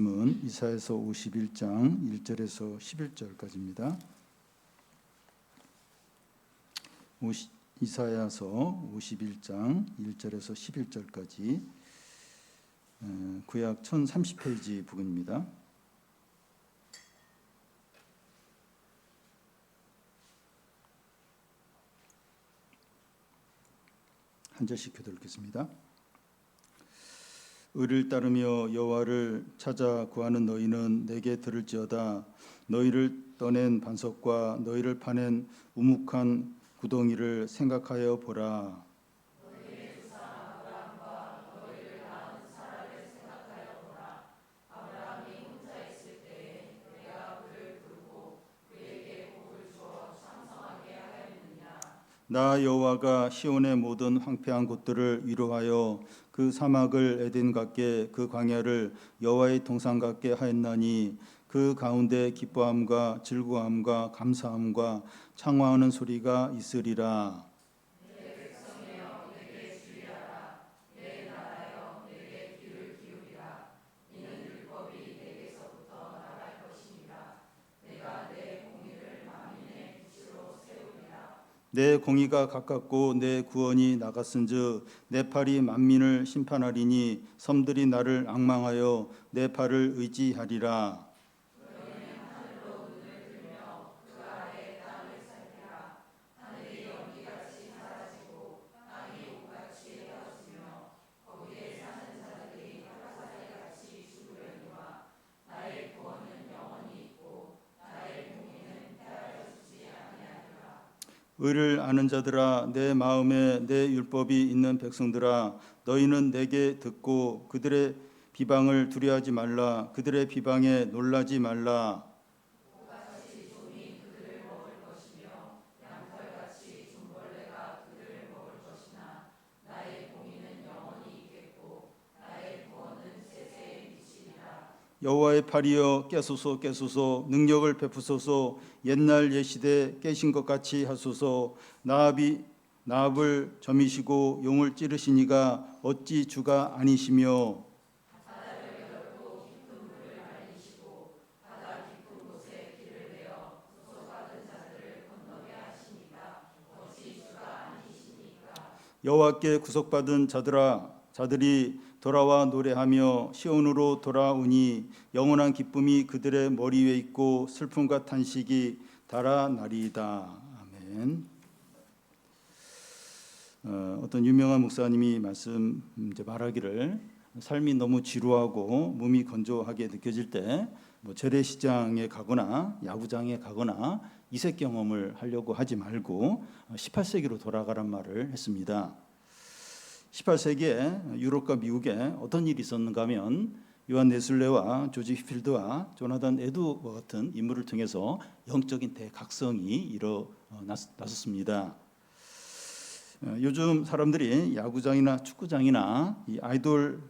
은 이사야서 51장 1절에서 11절까지입니다. 이사야서 51장 1절에서 11절까지 구약 1030페이지 부분입니다. 한 절씩 교독하겠습니다. 의를 따르며 여호와를 찾아 구하는 너희는 내게 들을지어다. 너희를 떠낸 반석과 너희를 파낸 우묵한 구덩이를 생각하여 보라. 너희의 조상 아브라함과 너희를 낳은 사라를 생각하여 보라. 아브라함이 혼자 있을 때에 내가 그를 부르고 그에게 복을 주어昌성하게 하였느냐. 나 여호와가 시온의 모든 황폐한 곳들을 위로하여 그 사막을 에덴 같게 그 광야를 여호와의 동산 같게 하였나니 그 가운데 기뻐함과 즐거움과 감사함과 창화하는 소리가 있으리라. 내 백성이여 내게 주의하라. 내 나라여 내게 귀를 기울이라. 이는 율법이 내게서부터 나갈 것이니라. 내가 내 공의를 만민의 빛으로 세우리라. 내 공의가 가깝고 내 구원이 나갔은즉 내 팔이 만민을 심판하리니 섬들이 나를 앙망하여 내 팔을 의지하리라. 너희는 하늘로 눈을 들며 그 아래 땅을 살피라. 하늘이 연기같이 사라지고 땅이 옷같이 헤어지며 거기에 사는 자들이 화살같이 죽으려니와 나의 구원은 영원히 있고 나의 공의는 헤아려지지 아니하리라. 의를 아는 자들아, 내 마음에 내 율법이 있는 백성들아, 너희는 내게 듣고 그들의 비방을 두려워하지 말라. 그들의 비방에 놀라지 말라. 같이 좀이 그들을 먹을 것이며 양털같이 좀벌레가 그들을 먹을 것이나 나의 공의는 영원히 있겠고 나의 구원은 세세에 미치리라. 여호와의 팔이여 깨소서 깨소서, 능력을 베푸소서. 옛날 옛시대 깨신 것 같이 하소서. 나합을 점이시고 용을 찌르시니가 어찌 주가 아니시며 바다를 열고 깊은 물을 말리시고 바다 깊은 곳에 길을 내어 구속받은 자들을 건너게 하시니까 어찌 주가 아니시니까. 여호와께 구속받은 자들이 돌아와 노래하며 시온으로 돌아오니 영원한 기쁨이 그들의 머리 위에 있고 슬픔과 탄식이 달아나리이다. 아멘. 어떤 유명한 목사님이 말하기를 삶이 너무 지루하고 몸이 건조하게 느껴질 때 재래시장에 가거나 야구장에 가거나 이색 경험을 하려고 하지 말고 18세기로 돌아가란 말을 했습니다. 18세기에 유럽과 미국에 어떤 일이 있었는가 하면 요한 네슬레와 조지 휘필드와 조나단 에드워와 같은 인물을 통해서 영적인 대각성이 일어났었습니다. 요즘 사람들이 야구장이나 축구장이나 이 아이돌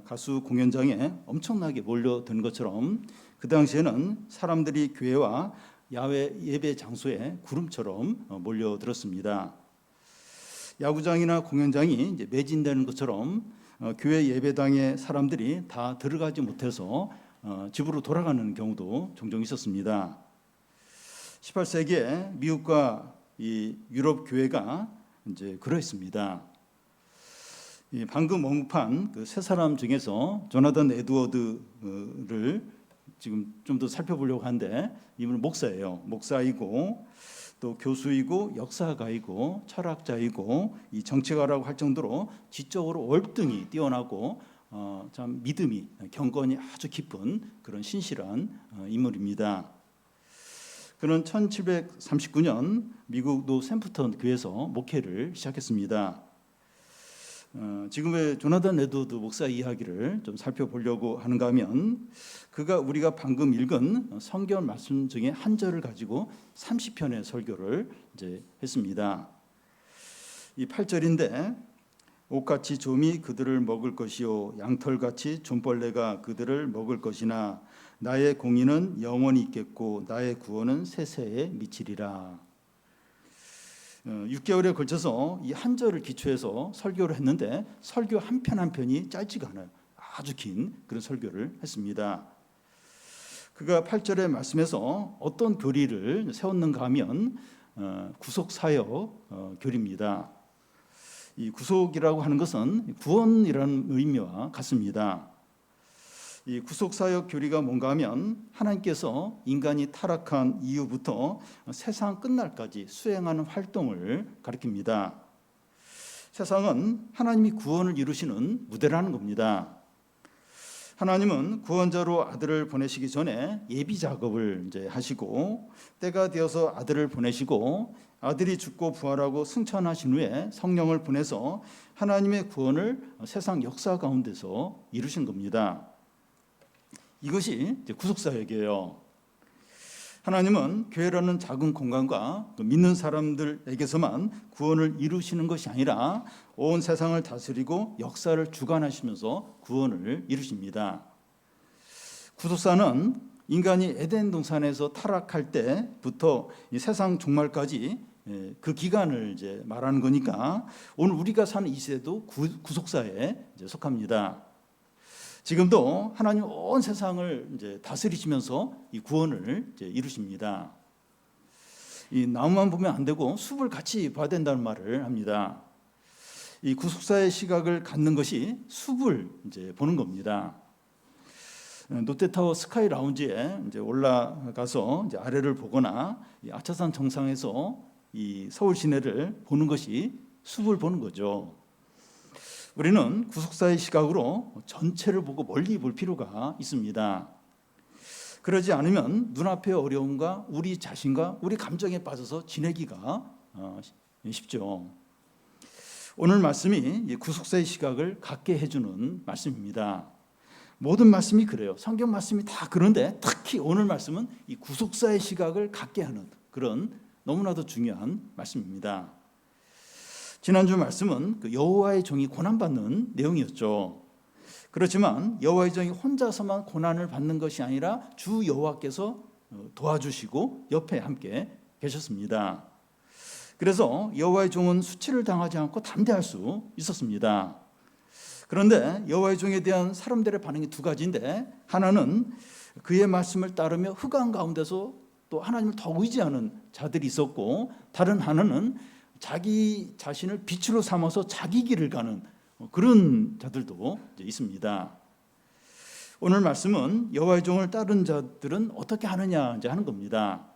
가수 공연장에 엄청나게 몰려든 것처럼 그 당시에는 사람들이 교회와 야외 예배 장소에 구름처럼 몰려들었습니다. 야구장이나 공연장이 이제 매진되는 것처럼 교회 예배당에 사람들이 다 들어가지 못해서 집으로 돌아가는 경우도 종종 있었습니다. 18세기에 미국과 이 유럽 교회가 이제 그러했습니다. 방금 언급한 그 세 사람 중에서 조나단 에드워드를 지금 좀 더 살펴보려고 하는데 이분은 목사예요. 목사이고 또 교수이고 역사가이고 철학자이고 이 정치가라고 할 정도로 지적으로 월등히 뛰어나고 참 믿음이 경건이 아주 깊은 그런 신실한 인물입니다. 그는 1739년 미국 노샘프턴 교회에서 목회를 시작했습니다. 지금의 조나단 에드워드 목사 이야기를 좀 살펴보려고 하는가 하면 그가 우리가 방금 읽은 성경 말씀 중에 한 절을 가지고 30편의 설교를 이제 했습니다. 이 8절인데 옷같이 좀이 그들을 먹을 것이요 양털같이 좀벌레가 그들을 먹을 것이나 나의 공의는 영원히 있겠고 나의 구원은 세세에 미치리라. 6개월에 걸쳐서 이 한 절을 기초해서 설교를 했는데 설교 한 편 한 편이 짧지가 않아요. 아주 긴 그런 설교를 했습니다. 그가 8절의 말씀에서 어떤 교리를 세웠는가 하면 구속사역 교리입니다. 이 구속이라고 하는 것은 구원이라는 의미와 같습니다. 이 구속사역 교리가 뭔가 하면 하나님께서 인간이 타락한 이후부터 세상 끝날까지 수행하는 활동을 가리킵니다. 세상은 하나님이 구원을 이루시는 무대라는 겁니다. 하나님은 구원자로 아들을 보내시기 전에 예비 작업을 이제 하시고 때가 되어서 아들을 보내시고 아들이 죽고 부활하고 승천하신 후에 성령을 보내서 하나님의 구원을 세상 역사 가운데서 이루신 겁니다. 이것이 이제 구속사역이에요. 하나님은 교회라는 작은 공간과 믿는 사람들에게서만 구원을 이루시는 것이 아니라 온 세상을 다스리고 역사를 주관하시면서 구원을 이루십니다. 구속사는 인간이 에덴 동산에서 타락할 때부터 이 세상 종말까지 그 기간을 이제 말하는 거니까 오늘 우리가 사는 이 시대도 구속사에 이제 속합니다. 지금도 하나님 온 세상을 이제 다스리시면서 이 구원을 이제 이루십니다. 이 나무만 보면 안 되고 숲을 같이 봐야 된다는 말을 합니다. 이 구속사의 시각을 갖는 것이 숲을 이제 보는 겁니다. 롯데타워 스카이 라운지에 이제 올라가서 이제 아래를 보거나 이 아차산 정상에서 이 서울 시내를 보는 것이 숲을 보는 거죠. 우리는 구속사의 시각으로 전체를 보고 멀리 볼 필요가 있습니다. 그러지 않으면 눈앞의 어려움과 우리 자신과 우리 감정에 빠져서 지내기가 쉽죠. 오늘 말씀이 구속사의 시각을 갖게 해주는 말씀입니다. 모든 말씀이 그래요. 성경 말씀이 다 그런데 특히 오늘 말씀은 이 구속사의 시각을 갖게 하는 그런 너무나도 중요한 말씀입니다. 지난주 말씀은 그 여호와의 종이 고난받는 내용이었죠. 그렇지만 여호와의 종이 혼자서만 고난을 받는 것이 아니라 주 여호와께서 도와주시고 옆에 함께 계셨습니다. 그래서 여호와의 종은 수치를 당하지 않고 담대할 수 있었습니다. 그런데 여호와의 종에 대한 사람들의 반응이 두 가지인데 하나는 그의 말씀을 따르며 흑암 가운데서 또 하나님을 더 의지하는 자들이 있었고 다른 하나는 자기 자신을 빛으로 삼아서 자기 길을 가는 그런 자들도 있습니다. 오늘 말씀은 여호와의 종을 따른 자들은 어떻게 하느냐 이제 하는 겁니다.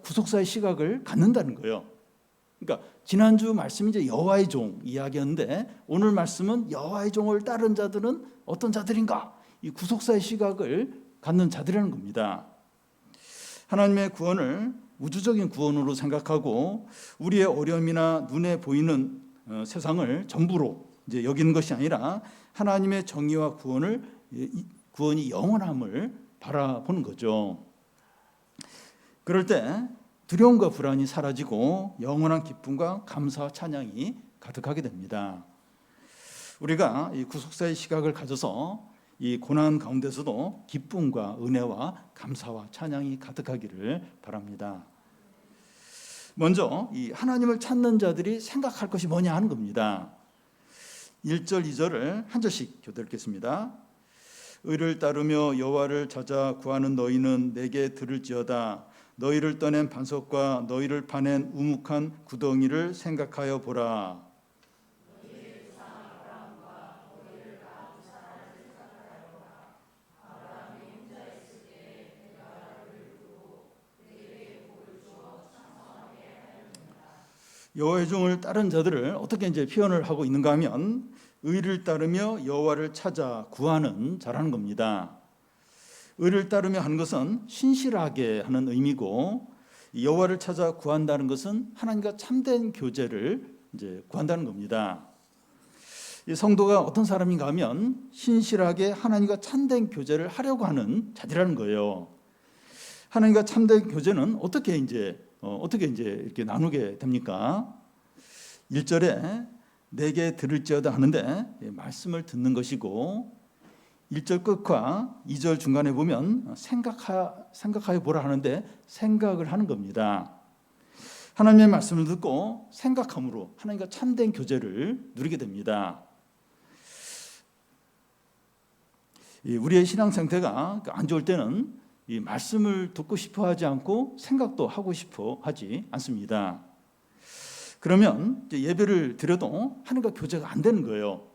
구속사의 시각을 갖는다는 거예요. 그러니까 지난주 말씀이 이제 여호와의 종 이야기였는데 오늘 말씀은 여호와의 종을 따른 자들은 어떤 자들인가? 이 구속사의 시각을 갖는 자들이라는 겁니다. 하나님의 구원을 우주적인 구원으로 생각하고 우리의 어려움이나 눈에 보이는 세상을 전부로 이제 여기는 것이 아니라 하나님의 정의와 구원이 영원함을 바라보는 거죠. 그럴 때 두려움과 불안이 사라지고 영원한 기쁨과 감사와 찬양이 가득하게 됩니다. 우리가 이 구속사의 시각을 가져서 이 고난 가운데서도 기쁨과 은혜와 감사와 찬양이 가득하기를 바랍니다. 먼저 이 하나님을 찾는 자들이 생각할 것이 뭐냐 하는 겁니다. 1절, 2절을 한 절씩 교대 읽겠습니다. 의를 따르며 여호와를 찾아 구하는 너희는 내게 들을지어다. 너희를 떠낸 반석과 너희를 파낸 우묵한 구덩이를 생각하여 보라. 여호와의 종을 따른 자들을 어떻게 이제 표현을 하고 있는가 하면 의를 따르며 여호와를 찾아 구하는 자라는 겁니다. 의를 따르며 하는 것은 신실하게 하는 의미고 여호와를 찾아 구한다는 것은 하나님과 참된 교제를 이제 구한다는 겁니다. 이 성도가 어떤 사람인가 하면 신실하게 하나님과 참된 교제를 하려고 하는 자들이라는 거예요. 하나님과 참된 교제는 어떻게 이제 이렇게 나누게 됩니까? 1절에 내게 들을지어다 하는데 말씀을 듣는 것이고 1절 끝과 2절 중간에 보면 생각하여 보라 하는데 생각을 하는 겁니다. 하나님의 말씀을 듣고 생각함으로 하나님과 참된 교제를 누리게 됩니다. 우리의 신앙 상태가 안 좋을 때는 이 말씀을 듣고 싶어 하지 않고 생각도 하고 싶어 하지 않습니다. 그러면 예배를 드려도 하나님과 교제가 안 되는 거예요.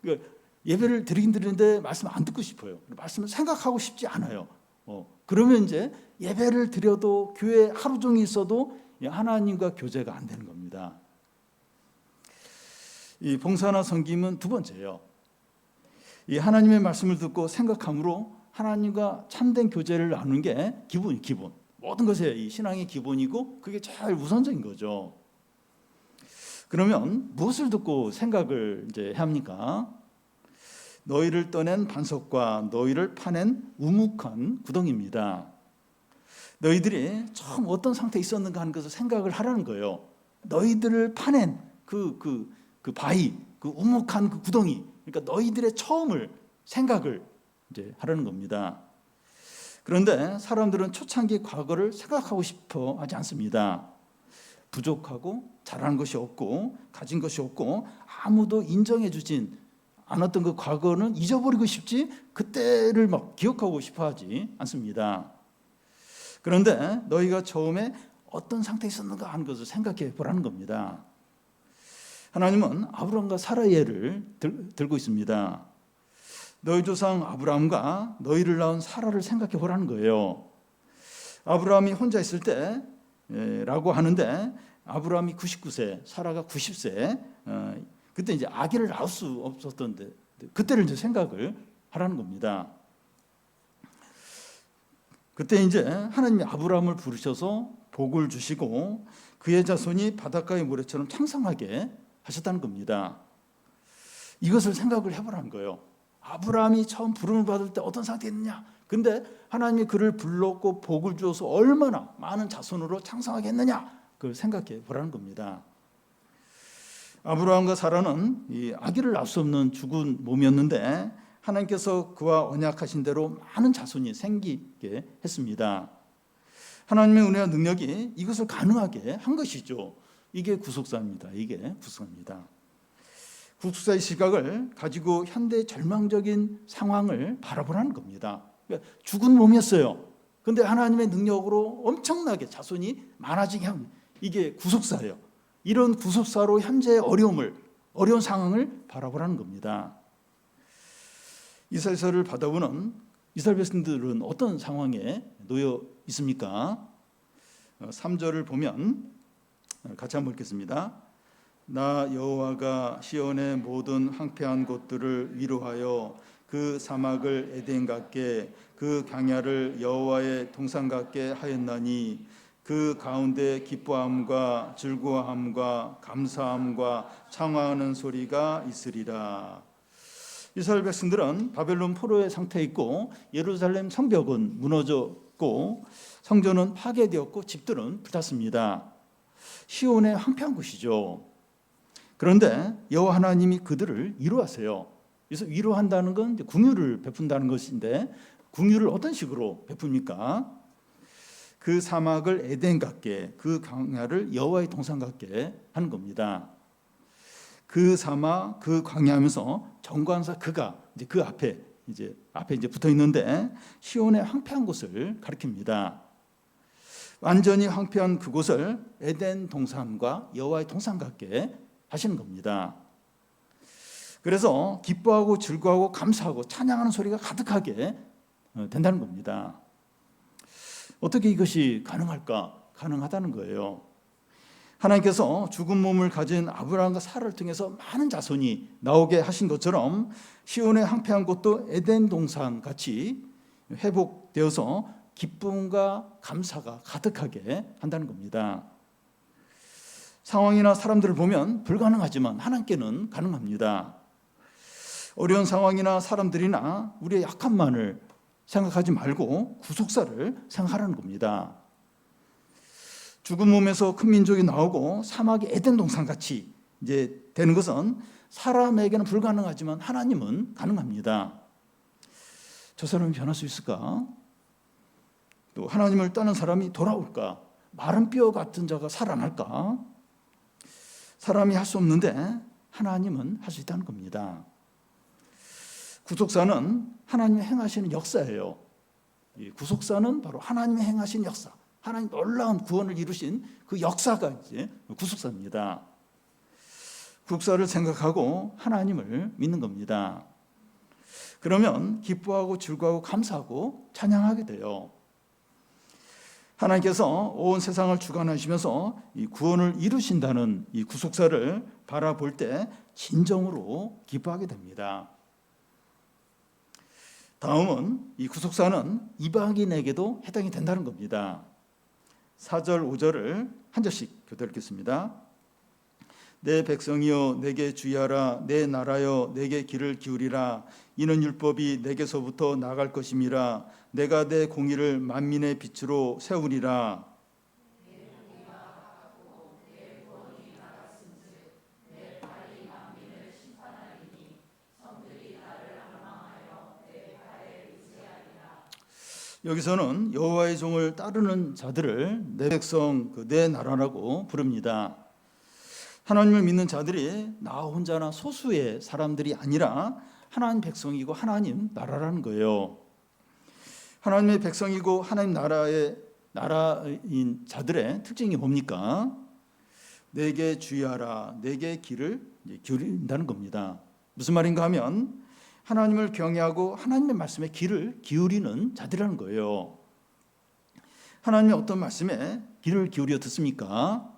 그러니까 예배를 드리긴 드리는데 말씀을 안 듣고 싶어요. 말씀을 생각하고 싶지 않아요. 그러면 이제 예배를 드려도 교회 하루 종일 있어도 하나님과 교제가 안 되는 겁니다. 이 봉사나 섬김은 두 번째예요. 이 하나님의 말씀을 듣고 생각함으로 하나님과 참된 교제를 나누는 게 기본. 모든 것에 이 신앙의 기본이고 그게 제일 우선적인 거죠. 그러면 무엇을 듣고 생각을 이제 해야 합니까? 너희를 떠낸 반석과 너희를 파낸 우묵한 구덩이입니다. 너희들이 처음 어떤 상태에 있었는가 하는 것을 생각을 하라는 거예요. 너희들을 파낸 그 바위, 그 우묵한 그 구덩이, 그러니까 너희들의 처음을 생각을 이제 하라는 겁니다. 그런데 사람들은 초창기 과거를 생각하고 싶어 하지 않습니다. 부족하고 잘하는 것이 없고 가진 것이 없고 아무도 인정해 주진 않았던 그 과거는 잊어버리고 싶지 그때를 막 기억하고 싶어 하지 않습니다. 그런데 너희가 처음에 어떤 상태에 있었는가 하는 것을 생각해 보라는 겁니다. 하나님은 아브라함과 사라의 예를 들고 있습니다. 너희 조상 아브라함과 너희를 낳은 사라를 생각해 보라는 거예요. 아브라함이 혼자 있을 때라고 하는데 아브라함이 99세, 사라가 90세, 그때 이제 아기를 낳을 수 없었던데 그때를 이제 생각을 하라는 겁니다. 그때 이제 하나님이 아브라함을 부르셔서 복을 주시고 그의 자손이 바닷가의 모래처럼 창성하게 하셨다는 겁니다. 이것을 생각을 해보라는 거예요. 아브라함이 처음 부름을 받을 때 어떤 상태였느냐? 근데 하나님이 그를 불렀고 복을 주어서 얼마나 많은 자손으로 창성하게 했느냐? 그걸 생각해 보라는 겁니다. 아브라함과 사라는 이 아기를 낳을 수 없는 죽은 몸이었는데 하나님께서 그와 언약하신 대로 많은 자손이 생기게 했습니다. 하나님의 은혜와 능력이 이것을 가능하게 한 것이죠. 이게 구속사입니다. 구속사의 시각을 가지고 현대의 절망적인 상황을 바라보라는 겁니다. 그러니까 죽은 몸이었어요. 그런데 하나님의 능력으로 엄청나게 자손이 많아지게 합니다. 이게 구속사예요. 이런 구속사로 현재의 어려운 상황을 바라보라는 겁니다. 이스라엘서를 받아보는 이스라엘 백성들은 어떤 상황에 놓여 있습니까? 3절을 보면 같이 한번 읽겠습니다. 나 여호와가 시온의 모든 황폐한 곳들을 위로하여 그 사막을 에덴 같게 그 광야를 여호와의 동산 같게 하였나니 그 가운데 기뻐함과 즐거워함과 감사함과 창화하는 소리가 있으리라. 이스라엘 백성들은 바벨론 포로의 상태에 있고 예루살렘 성벽은 무너졌고 성전은 파괴되었고 집들은 불탔습니다. 시온의 황폐한 곳이죠. 그런데 여호와 하나님이 그들을 위로하세요. 그래서 위로한다는 건 이제 긍휼을 베푼다는 것인데 긍휼을 어떤 식으로 베풉니까? 그 사막을 에덴 같게 그 광야를 여호와의 동산 같게 하는 겁니다. 그 사막 그 광야하면서 정관사 그가 이제 그 앞에 붙어 있는데 시온의 황폐한 곳을 가리킵니다. 완전히 황폐한 그곳을 에덴 동산과 여호와의 동산 같게 하시는 겁니다. 그래서 기뻐하고 즐거워하고 감사하고 찬양하는 소리가 가득하게 된다는 겁니다. 어떻게 이것이 가능할까? 가능하다는 거예요. 하나님께서 죽은 몸을 가진 아브라함과 사라를 통해서 많은 자손이 나오게 하신 것처럼 시온의 황폐한 곳도 에덴 동산 같이 회복되어서 기쁨과 감사가 가득하게 한다는 겁니다. 상황이나 사람들을 보면 불가능하지만 하나님께는 가능합니다. 어려운 상황이나 사람들이나 우리의 약함만을 생각하지 말고 구속사를 생각하라는 겁니다. 죽은 몸에서 큰 민족이 나오고 사막이 에덴 동산 같이 이제 되는 것은 사람에게는 불가능하지만 하나님은 가능합니다. 저 사람이 변할 수 있을까? 또 하나님을 떠난 사람이 돌아올까? 마른 뼈 같은 자가 살아날까? 사람이 할 수 없는데 하나님은 할 수 있다는 겁니다. 구속사는 하나님이 행하시는 역사예요. 이 구속사는 바로 하나님이 행하신 역사, 하나님 놀라운 구원을 이루신 그 역사가 이제 구속사입니다. 구속사를 생각하고 하나님을 믿는 겁니다. 그러면 기뻐하고 즐거워하고 감사하고 찬양하게 돼요. 하나님께서 온 세상을 주관하시면서 이 구원을 이루신다는 이 구속사를 바라볼 때 진정으로 기뻐하게 됩니다. 다음은 이 구속사는 이방인에게도 해당이 된다는 겁니다. 4절 5절을 한 절씩 교독 읽겠습니다. 내 백성이여 내게 주의하라. 내 나라여 내게 귀를 기울이라. 이는 율법이 내게서부터 나갈 것임이라. 내가 내 공의를 만민의 빛으로 세우리라. 여기서는 여호와의 종을 따르는 자들을 내 백성, 내 나라라고 부릅니다. 하나님을 믿는 자들이 나 혼자나 소수의 사람들이 아니라 하나님 백성이고 하나님 나라라는 거예요. 하나님의 백성이고 하나님 나라인 자들의 특징이 뭡니까? 내게 주의하라. 내게 귀를 기울인다는 겁니다. 무슨 말인가 하면 하나님을 경외하고 하나님의 말씀에 귀를 기울이는 자들이라는 거예요. 하나님의 어떤 말씀에 귀를 기울여 듣습니까?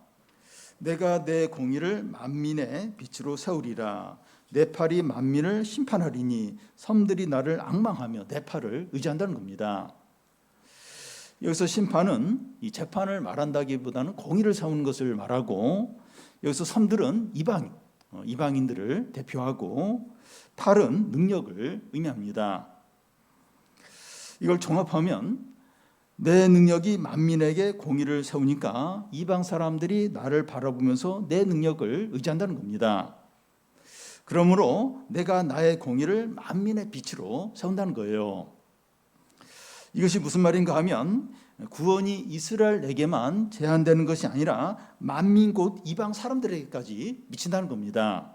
내가 내 공의를 만민의 빛으로 세우리라. 내 팔이 만민을 심판하리니 섬들이 나를 앙망하며 내 팔을 의지한다는 겁니다. 여기서 심판은 이 재판을 말한다기보다는 공의를 세우는 것을 말하고, 여기서 섬들은 이방인들을 대표하고, 팔은 능력을 의미합니다. 이걸 종합하면 내 능력이 만민에게 공의를 세우니까 이방 사람들이 나를 바라보면서 내 능력을 의지한다는 겁니다. 그러므로 내가 나의 공의를 만민의 빛으로 세운다는 거예요. 이것이 무슨 말인가 하면 구원이 이스라엘에게만 제한되는 것이 아니라 만민 곧 이방 사람들에게까지 미친다는 겁니다.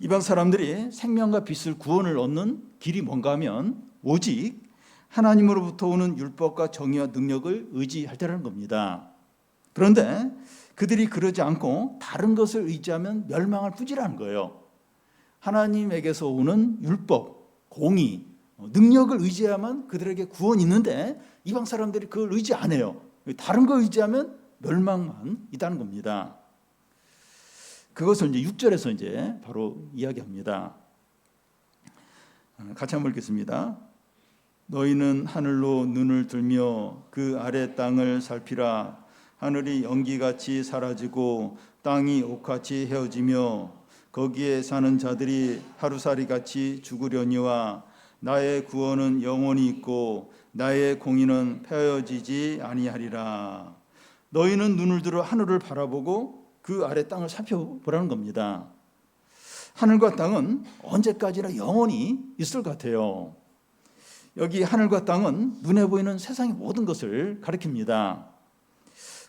이방 사람들이 생명과 빛을 구원을 얻는 길이 뭔가 하면 오직 하나님으로부터 오는 율법과 정의와 능력을 의지할 때라는 겁니다. 그런데 그들이 그러지 않고 다른 것을 의지하면 멸망할 뿌지라는 거예요. 하나님에게서 오는 율법, 공의, 능력을 의지해야만 그들에게 구원이 있는데 이방 사람들이 그걸 의지 안 해요. 다른 걸 의지하면 멸망만 있다는 겁니다. 그것을 이제 6절에서 이제 바로 이야기합니다. 같이 한번 읽겠습니다. 너희는 하늘로 눈을 들며 그 아래 땅을 살피라. 하늘이 연기같이 사라지고 땅이 옥같이 헤어지며 거기에 사는 자들이 하루살이같이 죽으려니와 나의 구원은 영원히 있고 나의 공의는 폐허지지 아니하리라. 너희는 눈을 들어 하늘을 바라보고 그 아래 땅을 살펴보라는 겁니다. 하늘과 땅은 언제까지나 영원히 있을 것 같아요. 여기 하늘과 땅은 눈에 보이는 세상의 모든 것을 가리킵니다.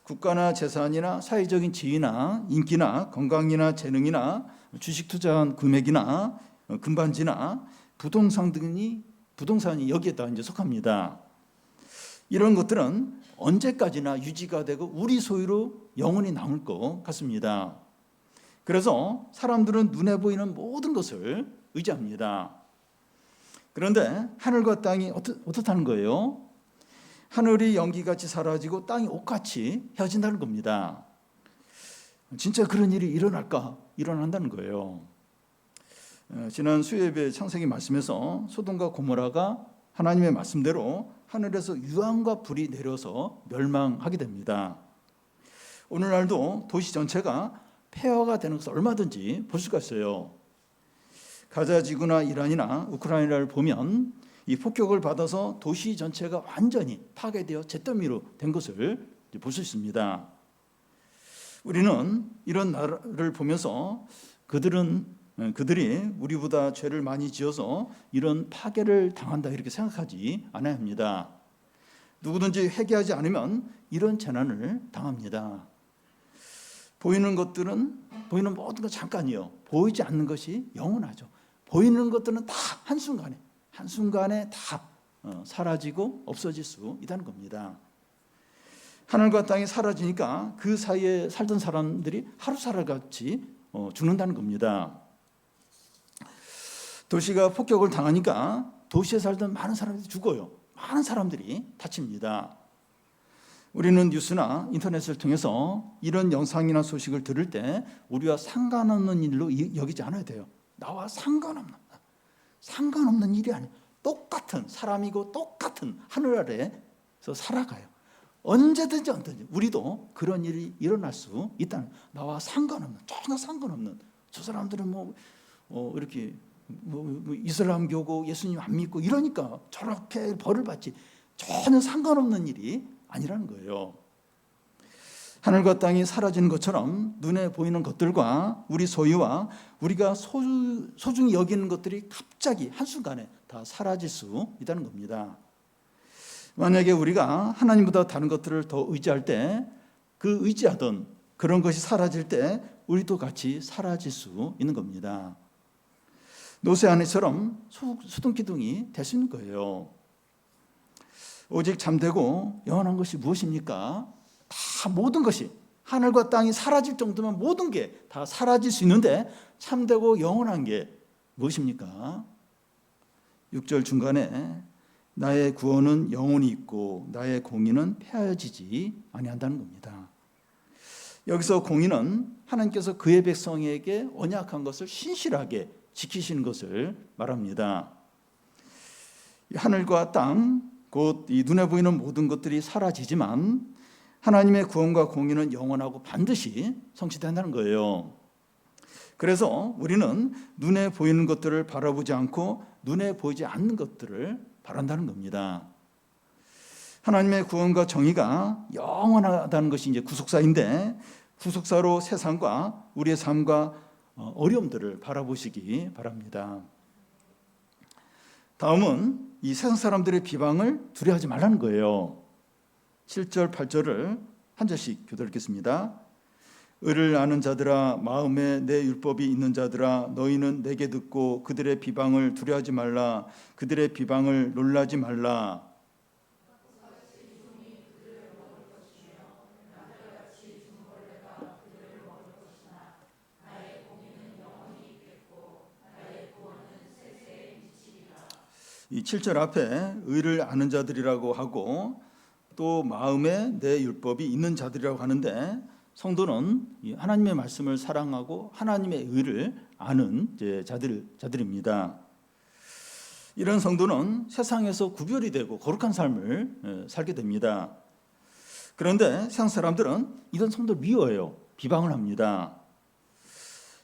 국가나 재산이나 사회적인 지위나 인기나 건강이나 재능이나 주식 투자한 금액이나 금반지나 부동산이 여기에다 이제 속합니다. 이런 것들은 언제까지나 유지가 되고 우리 소유로 영원히 남을 것 같습니다. 그래서 사람들은 눈에 보이는 모든 것을 의지합니다. 그런데 하늘과 땅이 어떻다는 거예요? 하늘이 연기같이 사라지고 땅이 옥같이 헤어진다는 겁니다. 진짜 그런 일이 일어난다는 거예요. 지난 수요예배 창세기 말씀에서 소돔과 고모라가 하나님의 말씀대로 하늘에서 유황과 불이 내려서 멸망하게 됩니다. 오늘날도 도시 전체가 폐허가 되는 것을 얼마든지 볼 수가 있어요. 가자 지구나 이란이나 우크라이나를 보면 이 폭격을 받아서 도시 전체가 완전히 파괴되어 잿더미로 된 것을 볼 수 있습니다. 우리는 이런 나라를 보면서 그들이 우리보다 죄를 많이 지어서 이런 파괴를 당한다 이렇게 생각하지 않아야 합니다. 누구든지 회개하지 않으면 이런 재난을 당합니다. 보이는 모든 건 잠깐이요. 보이지 않는 것이 영원하죠. 보이는 것들은 다 한순간에 다 사라지고 없어질 수 있다는 겁니다. 하늘과 땅이 사라지니까 그 사이에 살던 사람들이 하루살같이 죽는다는 겁니다. 도시가 폭격을 당하니까 도시에 살던 많은 사람들이 죽어요. 많은 사람들이 다칩니다. 우리는 뉴스나 인터넷을 통해서 이런 영상이나 소식을 들을 때 우리와 상관없는 일로 여기지 않아야 돼요. 나와 상관없는 일이 아니에요. 똑같은 사람이고 똑같은 하늘 아래에서 살아가요. 언제든지 우리도 그런 일이 일어날 수 있다는, 나와 상관없는, 전혀 상관없는, 저 사람들은 이렇게 이슬람교고 예수님 안 믿고 이러니까 저렇게 벌을 받지, 전혀 상관없는 일이 아니라는 거예요. 하늘과 땅이 사라지는 것처럼 눈에 보이는 것들과 우리 소유와 우리가 소중히 여기는 것들이 갑자기 한순간에 다 사라질 수 있다는 겁니다. 만약에 우리가 하나님보다 다른 것들을 더 의지할 때, 그 의지하던 그런 것이 사라질 때 우리도 같이 사라질 수 있는 겁니다. 노새 아내처럼 수둥기둥이 될 수 있는 거예요. 오직 잠되고 영원한 것이 무엇입니까? 다 모든 것이, 하늘과 땅이 사라질 정도면 모든 게 다 사라질 수 있는데 참되고 영원한 게 무엇입니까? 6절 중간에 나의 구원은 영원히 있고 나의 공의는 폐하여지지 아니한다는 겁니다. 여기서 공의는 하나님께서 그의 백성에게 언약한 것을 신실하게 지키시는 것을 말합니다. 하늘과 땅, 곧 이 눈에 보이는 모든 것들이 사라지지만 하나님의 구원과 공의는 영원하고 반드시 성취된다는 거예요. 그래서 우리는 눈에 보이는 것들을 바라보지 않고 눈에 보이지 않는 것들을 바란다는 겁니다. 하나님의 구원과 정의가 영원하다는 것이 이제 구속사인데, 구속사로 세상과 우리의 삶과 어려움들을 바라보시기 바랍니다. 다음은 이 세상 사람들의 비방을 두려워하지 말라는 거예요. 7절, 8절을 한 절씩 교독하겠습니다. 의를 아는 자들아, 마음에 내 율법이 있는 자들아, 너희는 내게 듣고 그들의 비방을 두려워하지 말라. 그들의 비방을 놀라지 말라. 이 7절 앞에 의를 아는 자들이라고 하고 또 마음에 내 율법이 있는 자들이라고 하는데, 성도는 하나님의 말씀을 사랑하고 하나님의 의를 아는 자들입니다. 이런 성도는 세상에서 구별이 되고 거룩한 삶을 살게 됩니다. 그런데 세상 사람들은 이런 성도를 미워해요. 비방을 합니다.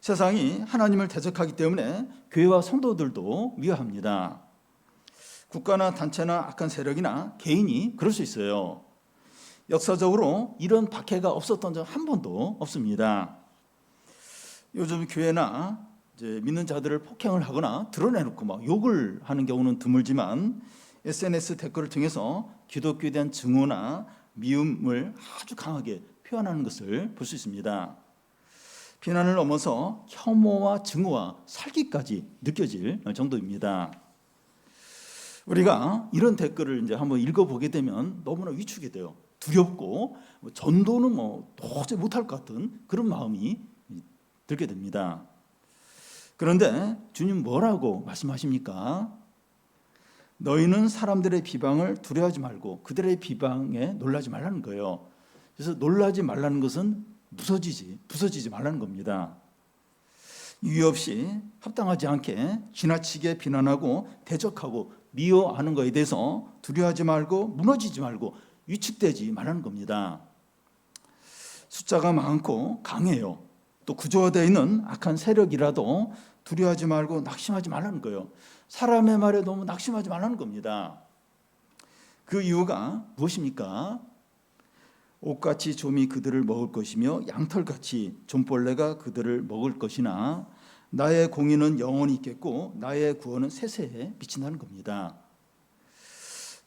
세상이 하나님을 대적하기 때문에 교회와 성도들도 미워합니다. 국가나 단체나 악한 세력이나 개인이 그럴 수 있어요. 역사적으로 이런 박해가 없었던 적 한 번도 없습니다. 요즘 교회나 믿는 자들을 폭행을 하거나 드러내놓고 막 욕을 하는 경우는 드물지만 SNS 댓글을 통해서 기독교에 대한 증오나 미움을 아주 강하게 표현하는 것을 볼 수 있습니다. 비난을 넘어서 혐오와 증오와 살기까지 느껴질 정도입니다. 우리가 이런 댓글을 이제 한번 읽어보게 되면 너무나 위축이 돼요. 두렵고 전도는 도저히 못할 것 같은 그런 마음이 들게 됩니다. 그런데 주님 뭐라고 말씀하십니까? 너희는 사람들의 비방을 두려워하지 말고 그들의 비방에 놀라지 말라는 거예요. 그래서 놀라지 말라는 것은 부서지지 말라는 겁니다. 이유 없이 합당하지 않게 지나치게 비난하고 대적하고 미워하는 것에 대해서 두려워하지 말고 무너지지 말고 위축되지 말라는 겁니다. 숫자가 많고 강해요. 또 구조화되어 있는 악한 세력이라도 두려워하지 말고 낙심하지 말라는 거예요. 사람의 말에 너무 낙심하지 말라는 겁니다. 그 이유가 무엇입니까? 옥같이 좀이 그들을 먹을 것이며 양털같이 좀벌레가 그들을 먹을 것이나 나의 공의는 영원히 있겠고 나의 구원은 세세에 비친다는 겁니다.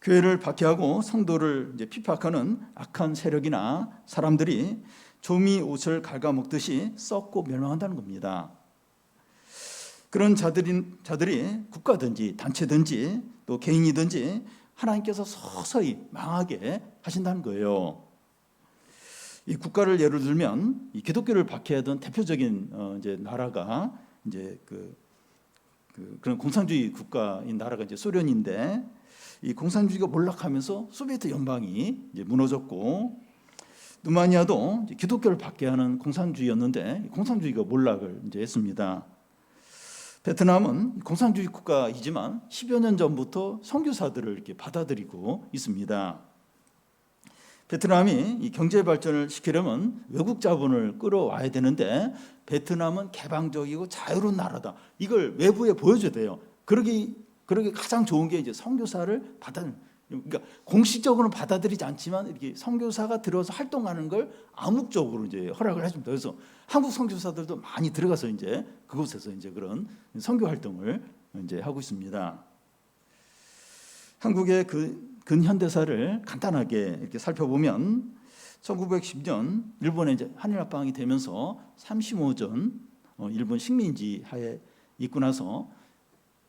교회를 박해하고 성도를 핍박하는 악한 세력이나 사람들이 좀이 옷을 갉아먹듯이 썩고 멸망한다는 겁니다. 그런 자들이 국가든지 단체든지 또 개인이든지 하나님께서 서서히 망하게 하신다는 거예요. 이 국가를 예를 들면 이 기독교를 박해하던 대표적인 이제 나라가 이제 그런 공산주의 국가인 나라가 이제 소련인데, 이 공산주의가 몰락하면서 소비에트 연방이 이제 무너졌고, 루마니아도 이제 기독교를 박해하는 공산주의였는데 공산주의가 몰락을 이제 했습니다. 베트남은 공산주의 국가이지만 10여 년 전부터 선교사들을 이렇게 받아들이고 있습니다. 베트남이 이 경제 발전을 시키려면 외국 자본을 끌어와야 되는데 베트남은 개방적이고 자유로운 나라다. 이걸 외부에 보여줘야 돼요. 그러기 가장 좋은 게 이제 선교사를 그러니까 공식적으로는 받아들이지 않지만 이렇게 선교사가 들어서 활동하는 걸 암묵적으로 이제 허락을 해줍니다. 그래서 한국 선교사들도 많이 들어가서 이제 그곳에서 이제 그런 선교 활동을 이제 하고 있습니다. 한국의 근현대사를 간단하게 이렇게 살펴보면 1910년 일본에 이제 한일합방이 되면서 35전 일본 식민지 하에 있고 나서,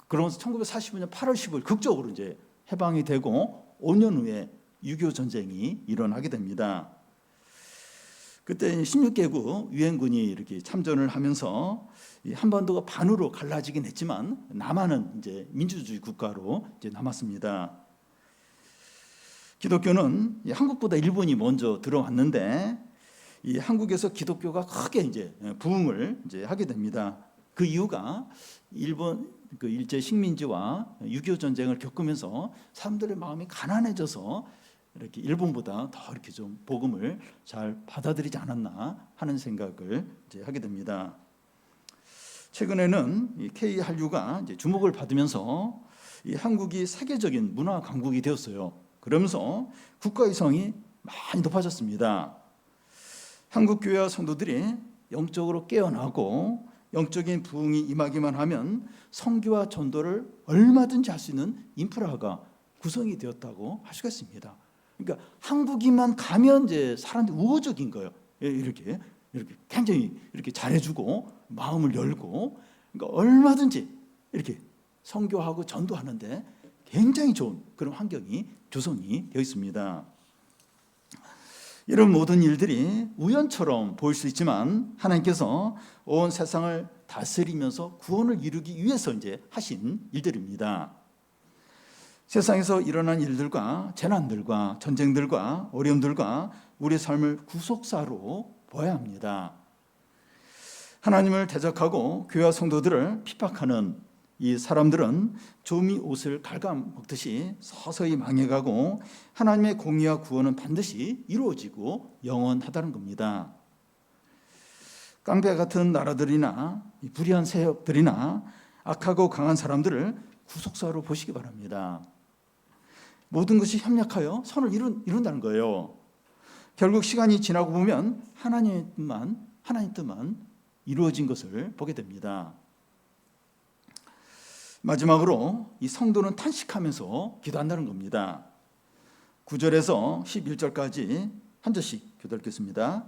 그러면서 1945년 8월 15일 극적으로 이제 해방이 되고 5년 후에 6.25 전쟁이 일어나게 됩니다. 그때 16개국 유엔군이 이렇게 참전을 하면서 이 한반도가 반으로 갈라지긴 했지만 남한은 이제 민주주의 국가로 이제 남았습니다. 기독교는 한국보다 일본이 먼저 들어왔는데 이 한국에서 기독교가 크게 이제 부흥을 이제 하게 됩니다. 그 이유가 일본 일제 식민지와 6.25 전쟁을 겪으면서 사람들의 마음이 가난해져서 이렇게 일본보다 더 이렇게 좀 복음을 잘 받아들이지 않았나 하는 생각을 이제 하게 됩니다. 최근에는 이 K 한류가 이제 주목을 받으면서 이 한국이 세계적인 문화 강국이 되었어요. 그러면서 국가 위상이 많이 높아졌습니다. 한국 교회와 성도들이 영적으로 깨어나고 영적인 부흥이 임하기만 하면 선교와 전도를 얼마든지 할 수 있는 인프라가 구성이 되었다고 할 수가 있습니다. 그러니까 한국인만 가면 이제 사람들이 우호적인 거예요. 이렇게 굉장히 이렇게 잘해주고 마음을 열고, 그러니까 얼마든지 이렇게 선교하고 전도하는데 굉장히 좋은 그런 환경이 조성이 되어 있습니다. 이런 모든 일들이 우연처럼 보일 수 있지만 하나님께서 온 세상을 다스리면서 구원을 이루기 위해서 이제 하신 일들입니다. 세상에서 일어난 일들과 재난들과 전쟁들과 어려움들과 우리의 삶을 구속사로 보아야 합니다. 하나님을 대적하고 교회와 성도들을 핍박하는 이 사람들은 조미 옷을 갉아먹듯이 서서히 망해가고 하나님의 공의와 구원은 반드시 이루어지고 영원하다는 겁니다. 깡패 같은 나라들이나 불의한 세력들이나 악하고 강한 사람들을 구속사로 보시기 바랍니다. 모든 것이 협력하여 선을 이룬다는 거예요. 결국 시간이 지나고 보면 하나님 뜻만 이루어진 것을 보게 됩니다. 마지막으로 이 성도는 탄식하면서 기도한다는 겁니다. 9절에서 11절까지 한 절씩 교독하겠습니다.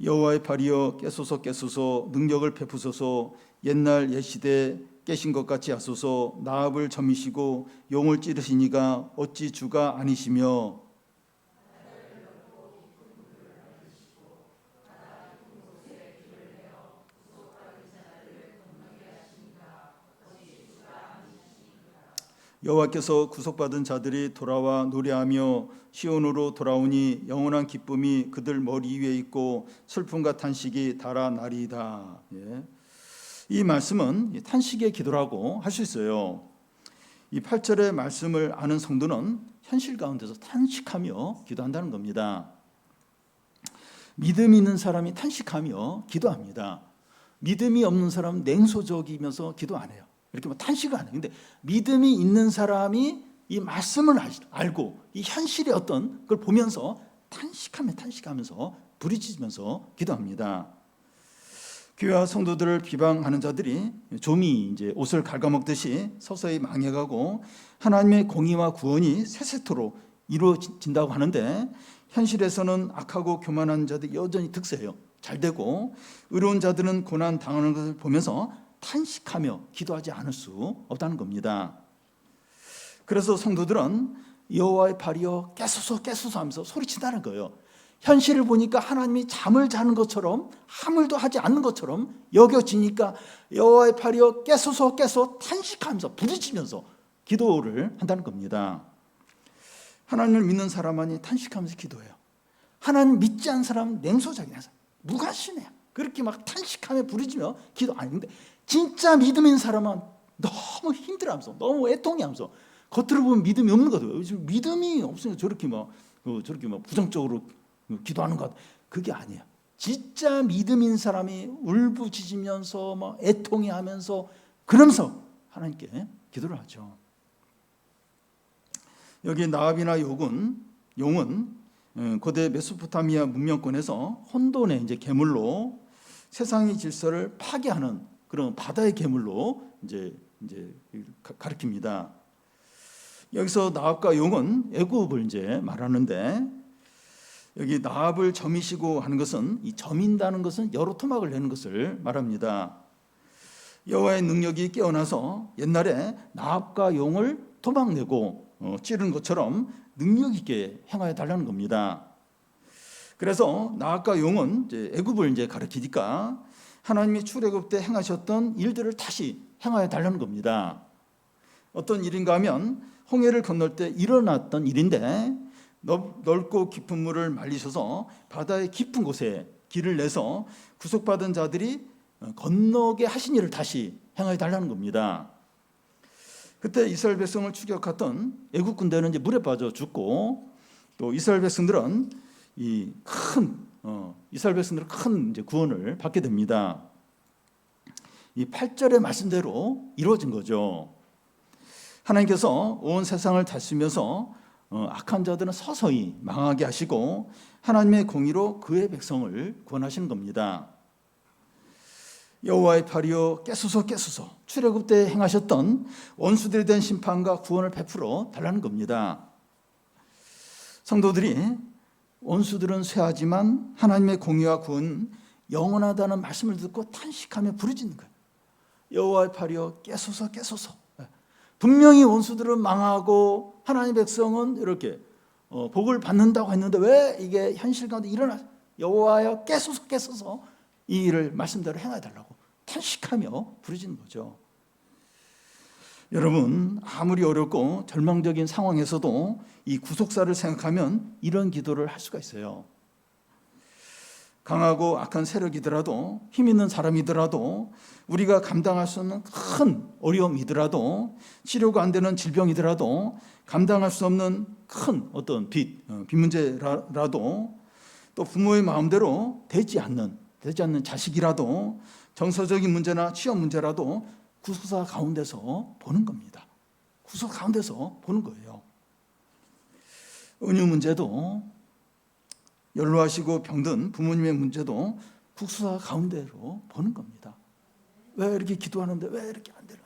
여호와의 발이여 깨소서 깨소서, 능력을 베푸소서. 옛날 옛시대 깨신 것 같이 하소서. 나합을 점이시고 용을 찌르시니가 어찌 주가 아니시며, 여호와께서 구속받은 자들이 돌아와 노래하며 시온으로 돌아오니 영원한 기쁨이 그들 머리 위에 있고 슬픔과 탄식이 달아나리이다. 이 말씀은 탄식의 기도라고 할 수 있어요. 이 8절의 말씀을 아는 성도는 현실 가운데서 탄식하며 기도한다는 겁니다. 믿음이 있는 사람이 탄식하며 기도합니다. 믿음이 없는 사람은 냉소적이면서 기도 안 해요. 이렇게 탄식을 안 해요. 근데 믿음이 있는 사람이 이 말씀을 알고 이 현실의 어떤 걸 보면서 탄식하면서 부르짖으면서 기도합니다. 교회와 성도들을 비방하는 자들이 좀이 이제 옷을 갉아먹듯이 서서히 망해가고 하나님의 공의와 구원이 세세토록 이루어진다고 하는데, 현실에서는 악하고 교만한 자들이 여전히 득세해요. 잘 되고 의로운 자들은 고난 당하는 것을 보면서 탄식하며 기도하지 않을 수 없다는 겁니다. 그래서 성도들은 여호와의 팔이여 깨소서 깨소서 하면서 소리친다는 거예요. 현실을 보니까 하나님이 잠을 자는 것처럼 아무 일도 하지 않는 것처럼 여겨지니까 여호와의 팔이여 깨소서 깨소서 탄식하면서 부르짖으면서 기도를 한다는 겁니다. 하나님을 믿는 사람만이 탄식하면서 기도해요. 하나님 믿지 않는 사람은 냉소적이야. 무관심해요. 그렇게 막 탄식하며 부르짖으며 기도 안 하는데 진짜 믿음 있는 사람은 너무 힘들어하면서 너무 애통해하면서 겉으로 보면 믿음이 없는 거죠. 요즘 믿음이 없으니까 저렇게 막 부정적으로 기도하는 것 그게 아니에요. 진짜 믿음 있는 사람이 울부짖으면서 막 애통해하면서 그러면서 하나님께 기도를 하죠. 여기 나압이나 용은 고대 메소포타미아 문명권에서 혼돈의 이제 괴물로 세상의 질서를 파괴하는 그런 바다의 괴물로 이제 가리킵니다. 여기서 나압과 용은 애굽을 이제 말하는데 여기 나압을 점이시고 하는 것은 이 점인다는 것은 여러 토막을 내는 것을 말합니다. 여호와의 능력이 깨어나서 옛날에 나압과 용을 토막내고 찌른 것처럼 능력 있게 행하여 달라는 겁니다. 그래서 나압과 용은 이제 애굽을 이제 가리키니까 하나님이 출애굽 때 행하셨던 일들을 다시 행하여 달라는 겁니다. 어떤 일인가 하면 홍해를 건널 때 일어났던 일인데 넓고 깊은 물을 말리셔서 바다의 깊은 곳에 길을 내서 구속받은 자들이 건너게 하신 일을 다시 행하여 달라는 겁니다. 그때 이스라엘 백성을 추격했던 애국 군대는 이제 물에 빠져 죽고 또 이스라엘 백성들은 큰 이제 구원을 받게 됩니다. 이 8절의 말씀대로 이루어진 거죠. 하나님께서 온 세상을 다스리면서 악한 자들은 서서히 망하게 하시고 하나님의 공의로 그의 백성을 구원하시는 겁니다. 여호와의 팔이여 깨소서 깨소서 출애굽 때 행하셨던 원수들에 대한 심판과 구원을 베풀어 달라는 겁니다. 성도들이 원수들은 쇠하지만 하나님의 공의와 구원은 영원하다는 말씀을 듣고 탄식하며 부르짖는 거예요. 여호와의 팔이여 깨소서 깨소서. 분명히 원수들은 망하고 하나님의 백성은 이렇게 복을 받는다고 했는데 왜 이게 현실 가운데 일어나 여호와여 깨소서 깨소서 이 일을 말씀대로 행해달라고 탄식하며 부르짖는 거죠. 여러분 아무리 어렵고 절망적인 상황에서도 이 구속사를 생각하면 이런 기도를 할 수가 있어요. 강하고 악한 세력이더라도 힘 있는 사람이더라도 우리가 감당할 수 없는 큰 어려움이더라도 치료가 안 되는 질병이더라도 감당할 수 없는 큰 어떤 빚 문제라도 또 부모의 마음대로 되지 않는 자식이라도 정서적인 문제나 취업 문제라도 구속사 가운데서 보는 겁니다. 구속 가운데서 보는 거예요. 은유 문제도 연로하시고 병든 부모님의 문제도 구속사 가운데로 보는 겁니다. 왜 이렇게 기도하는데 왜 이렇게 안 되나?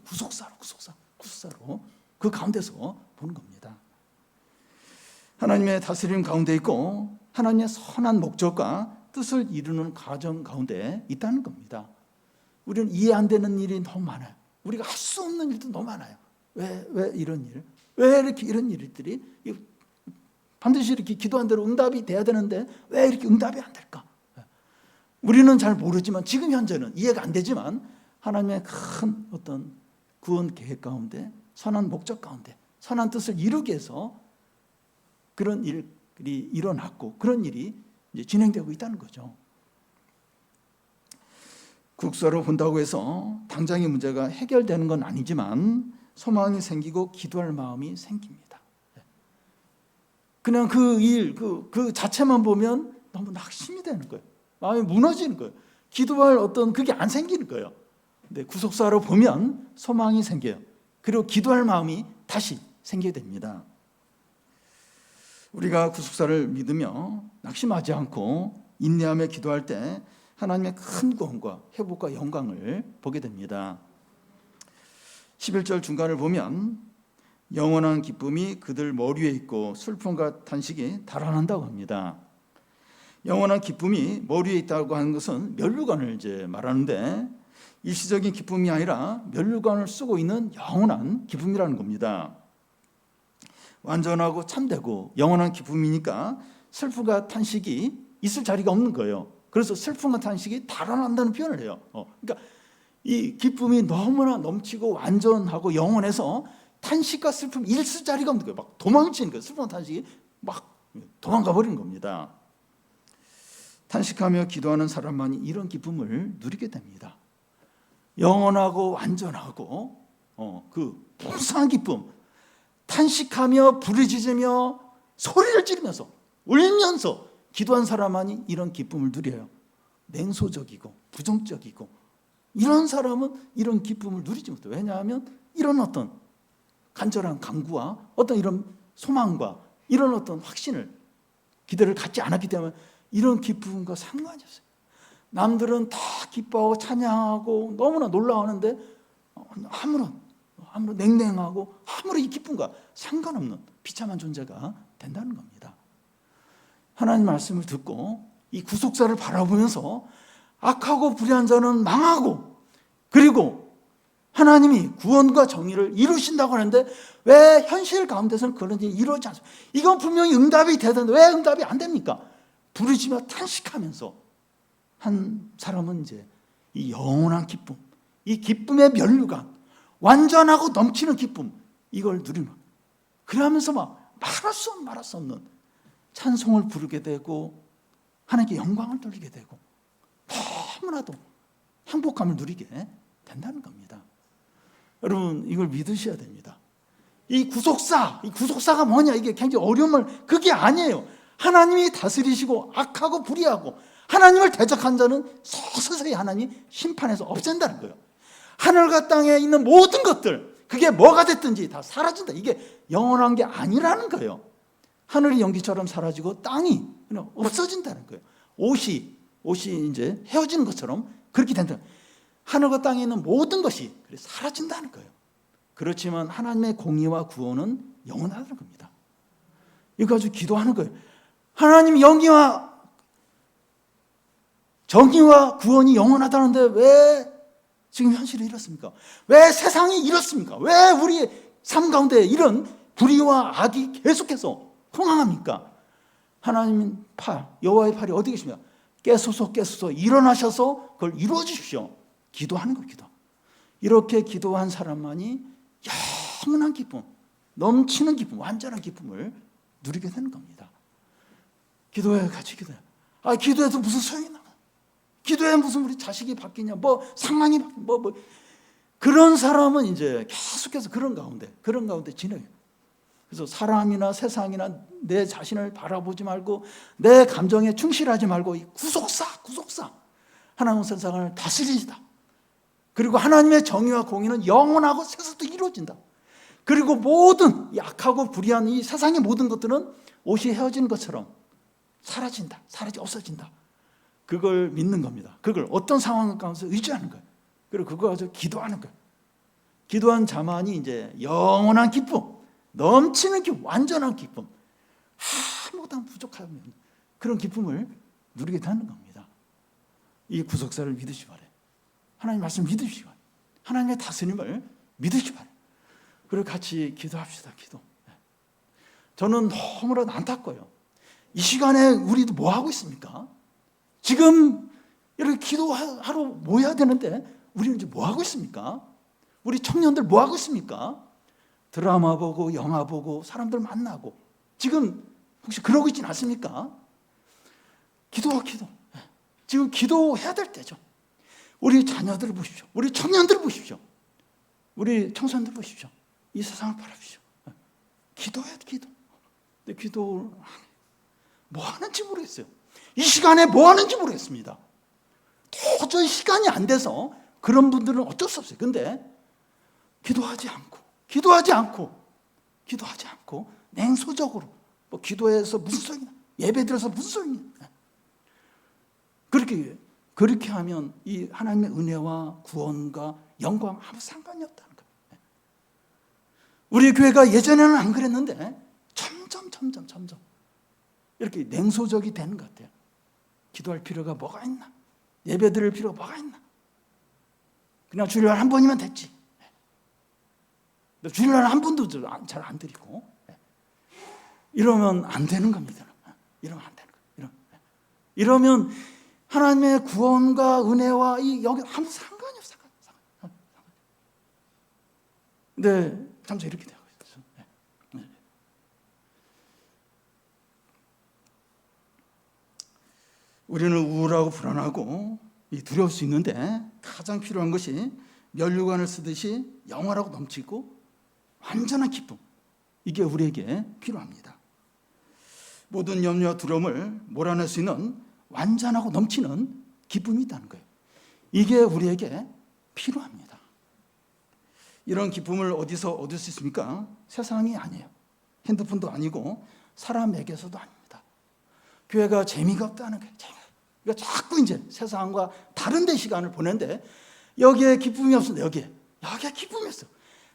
구속사로 그 가운데서 보는 겁니다. 하나님의 다스림 가운데 있고 하나님의 선한 목적과 뜻을 이루는 과정 가운데 있다는 겁니다. 우리는 이해 안 되는 일이 너무 많아요. 우리가 할 수 없는 일도 너무 많아요. 왜 이런 일? 왜 이렇게 이런 일들이 반드시 이렇게 기도한 대로 응답이 돼야 되는데 왜 이렇게 응답이 안 될까? 우리는 잘 모르지만 지금 현재는 이해가 안 되지만 하나님의 큰 어떤 구원 계획 가운데 선한 목적 가운데 선한 뜻을 이루기 위해서 그런 일이 일어났고 그런 일이 이제 진행되고 있다는 거죠. 국사로 본다고 해서 당장의 문제가 해결되는 건 아니지만 소망이 생기고 기도할 마음이 생깁니다. 그냥 그 일, 그 자체만 보면 너무 낙심이 되는 거예요. 마음이 무너지는 거예요. 기도할 어떤 그게 안 생기는 거예요. 근데 구속사로 보면 소망이 생겨요. 그리고 기도할 마음이 다시 생기게 됩니다. 우리가 구속사를 믿으며 낙심하지 않고 인내하며 기도할 때 하나님의 큰 구원과 회복과 영광을 보게 됩니다. 11절 중간을 보면 영원한 기쁨이 그들 머리에 있고 슬픔과 탄식이 달아난다고 합니다. 영원한 기쁨이 머리에 있다고 하는 것은 면류관을 이제 말하는데 일시적인 기쁨이 아니라 면류관을 쓰고 있는 영원한 기쁨이라는 겁니다. 완전하고 참되고 영원한 기쁨이니까 슬픔과 탄식이 있을 자리가 없는 거예요. 그래서 슬픔과 탄식이 달아난다는 표현을 해요. 그러니까 이 기쁨이 너무나 넘치고 완전하고 영원해서 탄식과 슬픔이 있을 자리가 없는 거예요. 막 도망치는 거예요. 슬픔과 탄식이 막 도망가 버리는 겁니다. 탄식하며 기도하는 사람만이 이런 기쁨을 누리게 됩니다. 영원하고 완전하고 그 풍성한 기쁨, 탄식하며 부르짖으며 소리를 지르면서 울면서 기도한 사람만이 이런 기쁨을 누려요. 냉소적이고 부정적이고 이런 사람은 이런 기쁨을 누리지 못해요. 왜냐하면 이런 어떤 간절한 간구와 어떤 이런 소망과 이런 어떤 확신을 기대를 갖지 않았기 때문에 이런 기쁨과 상관이 없어요. 남들은 다 기뻐하고 찬양하고 너무나 놀라워하는데 아무런 냉랭하고 아무런 이 기쁨과 상관없는 비참한 존재가 된다는 겁니다. 하나님 말씀을 듣고 이 구속사를 바라보면서 악하고 불의한 자는 망하고 그리고 하나님이 구원과 정의를 이루신다고 하는데 왜 현실 가운데서는 그런 일이 이루어지지 않습니까? 이건 분명히 응답이 돼야 되는데 왜 응답이 안 됩니까? 부르짖으며 탄식하면서 한 사람은 이제 이 영원한 기쁨, 이 기쁨의 면류관, 완전하고 넘치는 기쁨 이걸 누리는 거예요. 그러면서 막 말할 수 없는 찬송을 부르게 되고 하나님께 영광을 돌리게 되고 너무나도 행복감을 누리게 된다는 겁니다. 여러분 이걸 믿으셔야 됩니다. 이 구속사가 뭐냐 이게 굉장히 어려움을 그게 아니에요. 하나님이 다스리시고 악하고 불의하고 하나님을 대적한 자는 서서히 하나님이 심판해서 없앤다는 거예요. 하늘과 땅에 있는 모든 것들 그게 뭐가 됐든지 다 사라진다. 이게 영원한 게 아니라는 거예요. 하늘이 연기처럼 사라지고 땅이 그냥 없어진다는 거예요. 옷이 이제 헤어지는 것처럼 그렇게 된다. 하늘과 땅에 있는 모든 것이 사라진다는 거예요. 그렇지만 하나님의 공의와 구원은 영원하다는 겁니다. 이거 가지고 기도하는 거예요. 하나님 영기와 정의와 구원이 영원하다는데 왜 지금 현실이 이렇습니까? 왜 세상이 이렇습니까? 왜 우리의 삶 가운데 이런 불의와 악이 계속해서 흥황합니까? 하나님 여호와의 팔이 어디 계십니까? 깨소서 일어나셔서 그걸 이루어 주십시오. 기도하는 겁니다. 이렇게 기도한 사람만이 영원한 기쁨, 넘치는 기쁨, 완전한 기쁨을 누리게 되는 겁니다. 기도해 같이 기도해. 기도해도 무슨 소용이 나? 기도해 무슨 우리 자식이 바뀌냐? 상황이 그런 사람은 이제 계속해서 그런 가운데 지내요. 그래서 사람이나 세상이나 내 자신을 바라보지 말고 내 감정에 충실하지 말고 이 구속사 하나님 세상을 다스리시다. 그리고 하나님의 정의와 공의는 영원하고 세상도 이루어진다. 그리고 모든 이 악하고 불의한 이 세상의 모든 것들은 옷이 헤어진 것처럼 사라진다. 없어진다. 그걸 믿는 겁니다. 그걸 어떤 상황 가운데서 의지하는 거예요. 그리고 그거 가지고 기도하는 거예요. 기도한 자만이 이제 영원한 기쁨, 넘치는 기쁨, 완전한 기쁨, 아무것도 부족하면 그런 기쁨을 누리게 되는 겁니다. 이 구속사를 믿으시 바래요. 하나님 말씀 믿으시기 바래요. 하나님의 다스림을 믿으시기 바래요. 그리고 같이 기도합시다. 기도. 저는 너무나도 안타까워요. 이 시간에 우리도 뭐 하고 있습니까? 지금 이렇게 기도하러 모여야 되는데 우리는 이제 뭐 하고 있습니까? 우리 청년들 뭐 하고 있습니까? 드라마 보고 영화 보고 사람들 만나고 지금 혹시 그러고 있진 않습니까? 기도. 지금 기도해야 될 때죠. 우리 자녀들을 보십시오. 우리 청년들을 보십시오. 우리 청소년들 보십시오. 이 세상을 바라보십시오. 기도해야 돼, 기도. 근데 기도를 뭐 하는지 모르겠어요. 이 시간에 뭐 하는지 모르겠습니다. 도저히 시간이 안 돼서 그런 분들은 어쩔 수 없어요. 근데 기도하지 않고 냉소적으로 기도해서 무슨 소용이냐, 예배 드려서 무슨 소용이냐. 그렇게 하면 이 하나님의 은혜와 구원과 영광 아무 상관이 없다는 거예요. 우리 교회가 예전에는 안 그랬는데 점점 이렇게 냉소적이 되는 것 같아요. 기도할 필요가 뭐가 있나? 예배 드릴 필요가 뭐가 있나? 그냥 주일날 한 번이면 됐지. 주일날 한 번도 잘 안 드리고 이러면 안 되는 겁니다. 이러면 안 되는 거예요. 이러면 하나님의 구원과 은혜와 여기 아무 상관이 없어요. 근데 잠시 이렇게 되고 있어요. 우리는 우울하고 불안하고 두려울 수 있는데 가장 필요한 것이 면류관을 쓰듯이 영원하고 넘치고 완전한 기쁨, 이게 우리에게 필요합니다. 모든 염려와 두려움을 몰아낼 수 있는 완전하고 넘치는 기쁨이 있다는 거예요. 이게 우리에게 필요합니다. 이런 기쁨을 어디서 얻을 수 있습니까? 세상이 아니에요. 핸드폰도 아니고 사람에게서도 아닙니다. 교회가 재미가 없다는 거예요. 그러니까 자꾸 이제 세상과 다른 데 시간을 보내는데 여기에 기쁨이 없습니다. 여기에 기쁨이 없어.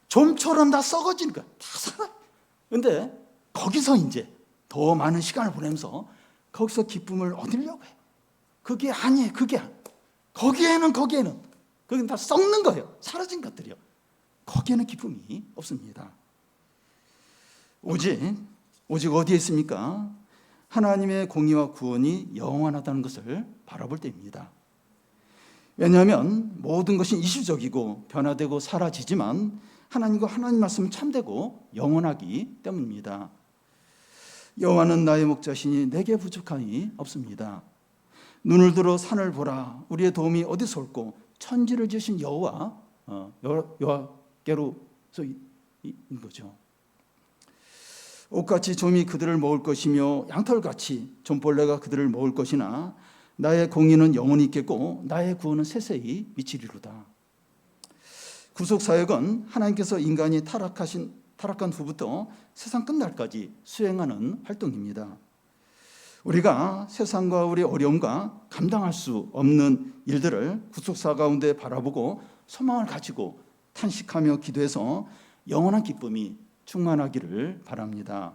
좀처럼 다 썩어지니까 다 살아. 근데 거기서 이제 더 많은 시간을 보내면서 거기서 기쁨을 얻으려고 해요. 그게 아니에요. 거기에는 거기는 다 썩는 거예요. 사라진 것들이요. 거기에는 기쁨이 없습니다. 오직 어디에 있습니까? 하나님의 공의와 구원이 영원하다는 것을 바라볼 때입니다. 왜냐하면 모든 것이 이슈적이고 변화되고 사라지지만 하나님과 하나님 말씀은 참되고 영원하기 때문입니다. 여호와는 나의 목자시니 내게 부족함이 없습니다. 눈을 들어 산을 보라. 우리의 도움이 어디서 올고 천지를 지으신 여호와께로서 있는 거죠. 옷같이 좀이 그들을 먹을 것이며 양털같이 좀벌레가 그들을 먹을 것이나 나의 공의는 영원히 있겠고 나의 구원은 세세히 미치리로다. 구속사역은 하나님께서 인간이 타락한 후부터 세상 끝날까지 수행하는 활동입니다. 우리가 세상과 우리의 어려움과 감당할 수 없는 일들을 구속사 가운데 바라보고 소망을 가지고 탄식하며 기도해서 영원한 기쁨이 충만하기를 바랍니다.